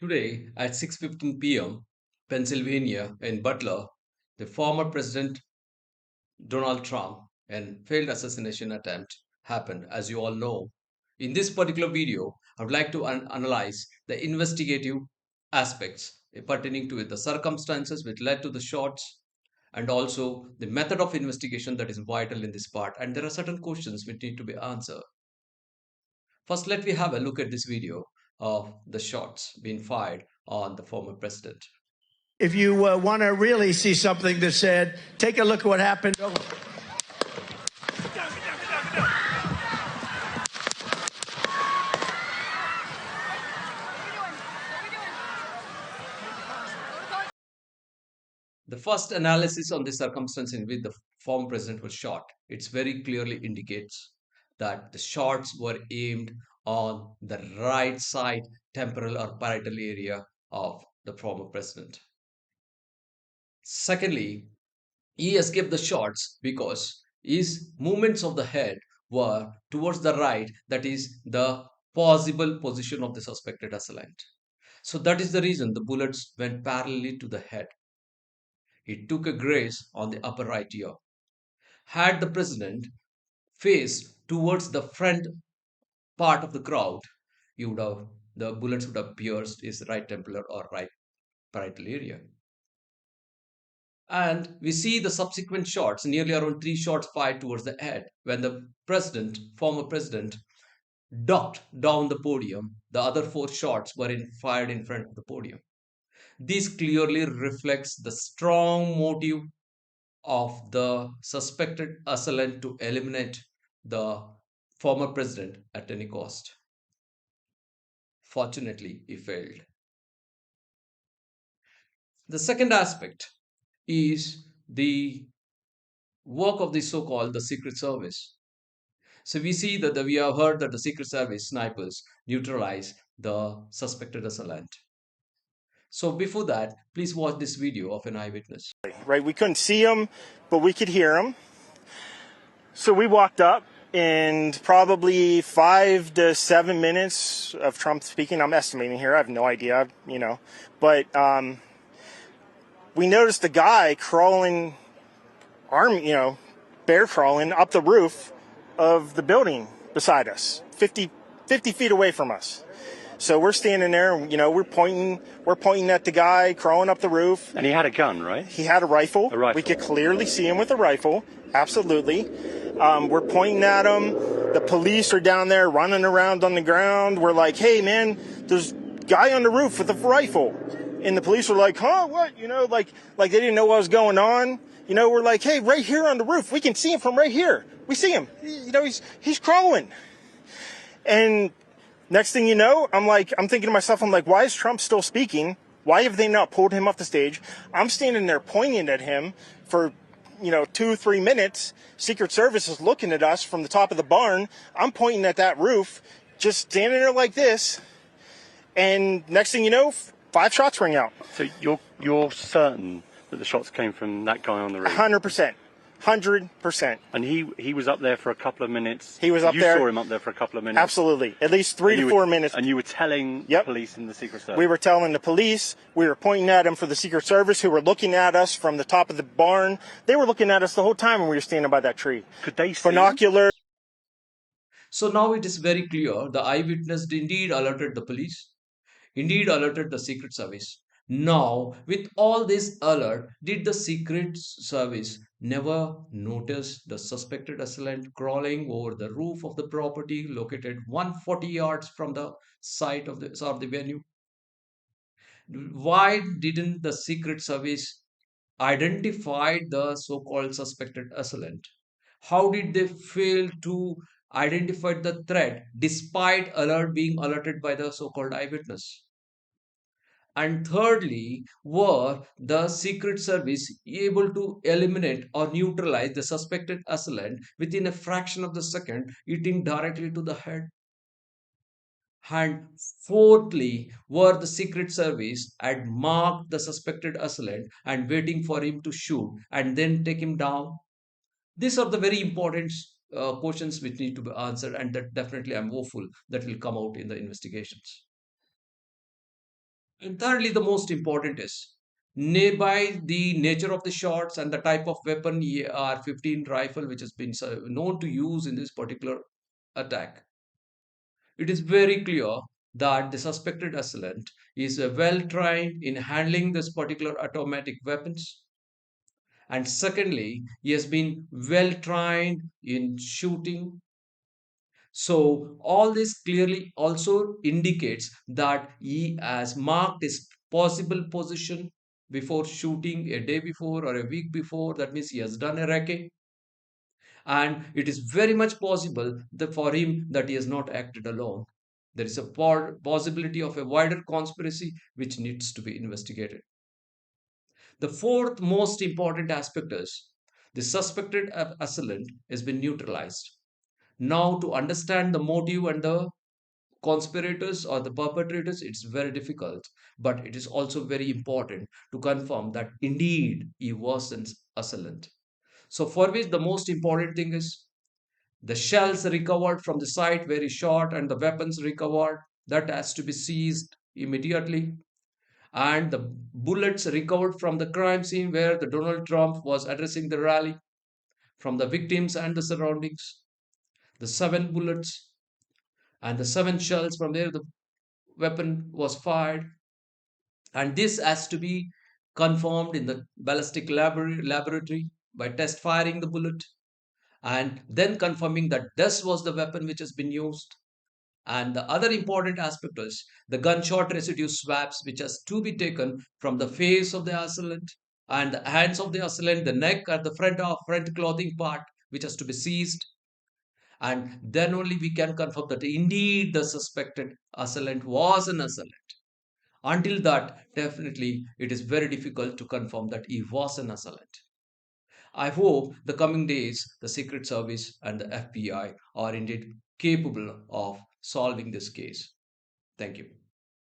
Today at 6:15 p.m., Pennsylvania in Butler, the former President Donald Trump and failed assassination attempt happened, as you all know. In this particular video, I would like to analyze the investigative aspects pertaining to it, the circumstances which led to the shots, and also the method of investigation that is vital in this part. And there are certain questions which need to be answered. First, let me have a look at this video of the shots being fired on the former president. If you want to really see something that's said, take a look at what happened. The first analysis on the circumstance in which the former president was shot, it very clearly indicates that the shots were aimed on the right side temporal or parietal area of the former president. Secondly, he escaped the shots because his movements of the head were towards the right, that is the possible position of the suspected assailant. So that is the reason the bullets went parallelly to the head. It took a graze on the upper right ear. Had the president faced towards the front part of the crowd, the bullets would have pierced his right temporal or right parietal area. And we see the subsequent shots, nearly around 3 shots fired towards the head. When the former president, ducked down the podium, the other 4 shots were fired in front of the podium. This clearly reflects the strong motive of the suspected assailant to eliminate the former president at any cost. Fortunately, he failed. The second aspect is the work of the so-called the Secret Service. So we see that we have heard that the Secret Service snipers neutralize the suspected assailant. So before that, please watch this video of an eyewitness. Right, we couldn't see him, but we could hear him. So we walked up, and probably 5 to 7 minutes of Trump speaking. I'm estimating here. I have no idea, but we noticed a guy crawling, bear crawling up the roof of the building beside us, 50 feet away from us. So we're standing there, we're pointing at the guy crawling up the roof. And he had a gun, right? He had a rifle. A rifle. We could clearly see him with a rifle. Absolutely. We're pointing at him. The police are down there running around on the ground. We're like, hey, man, there's a guy on the roof with a rifle. And the police were like, huh, what? Like they didn't know what was going on. We're like, hey, right here on the roof. We can see him from right here. We see him. He's crawling. And next thing you know, I'm thinking to myself, why is Trump still speaking? Why have they not pulled him off the stage? I'm standing there pointing at him for, 2-3 minutes. Secret Service is looking at us from the top of the barn. I'm pointing at that roof, just standing there like this. And next thing you know, 5 shots ring out. So you're certain that the shots came from that guy on the roof? 100%. 100%. And he was up there for a couple of minutes. He was up there. You saw him up there for a couple of minutes. Absolutely. At least 3 to 4 minutes. And you were telling the police and the Secret Service? We were telling the police. We were pointing at him for the Secret Service, who were looking at us from the top of the barn. They were looking at us the whole time when we were standing by that tree. Could they see binocular? So now it is very clear the eyewitness indeed alerted the police, indeed alerted the Secret Service. Now, with all this alert, did the Secret Service never notice the suspected assailant crawling over the roof of the property located 140 yards from the site of the venue? Why didn't the Secret Service identify the so-called suspected assailant? How did they fail to identify the threat despite being alerted by the so-called eyewitness? And thirdly, were the Secret Service able to eliminate or neutralize the suspected assailant within a fraction of the second, hitting directly to the head? And fourthly, were the Secret Service had marked the suspected assailant and waiting for him to shoot and then take him down? These are the very important questions which need to be answered, and that definitely I'm hopeful that will come out in the investigations. And thirdly, the most important is nearby the nature of the shots and the type of weapon AR-15 rifle which has been known to use in this particular attack. It is very clear that the suspected assailant is well trained in handling this particular automatic weapons, and secondly, he has been well trained in shooting. So all this clearly also indicates that he has marked his possible position before shooting a day before or a week before. That means he has done a recce, and it is very much possible that for him that he has not acted alone. There is a possibility of a wider conspiracy which needs to be investigated. The fourth most important aspect is the suspected assailant has been neutralized. Now, to understand the motive and the conspirators or the perpetrators, it's very difficult, but it is also very important to confirm that indeed he was an assailant. So, for which the most important thing is the shells recovered from the site where he shot and the weapons recovered, that has to be seized immediately. And the bullets recovered from the crime scene where the Donald Trump was addressing the rally, from the victims and the surroundings, the 7 bullets and the 7 shells from where the weapon was fired. And this has to be confirmed in the ballistic laboratory by test firing the bullet and then confirming that this was the weapon which has been used. And the other important aspect is the gunshot residue swabs, which has to be taken from the face of the assailant and the hands of the assailant, the neck and the front clothing part, which has to be seized. And then only we can confirm that indeed the suspected assailant was an assailant. Until that, definitely it is very difficult to confirm that he was an assailant. I hope the coming days the Secret Service and the FBI are indeed capable of solving this case. Thank you.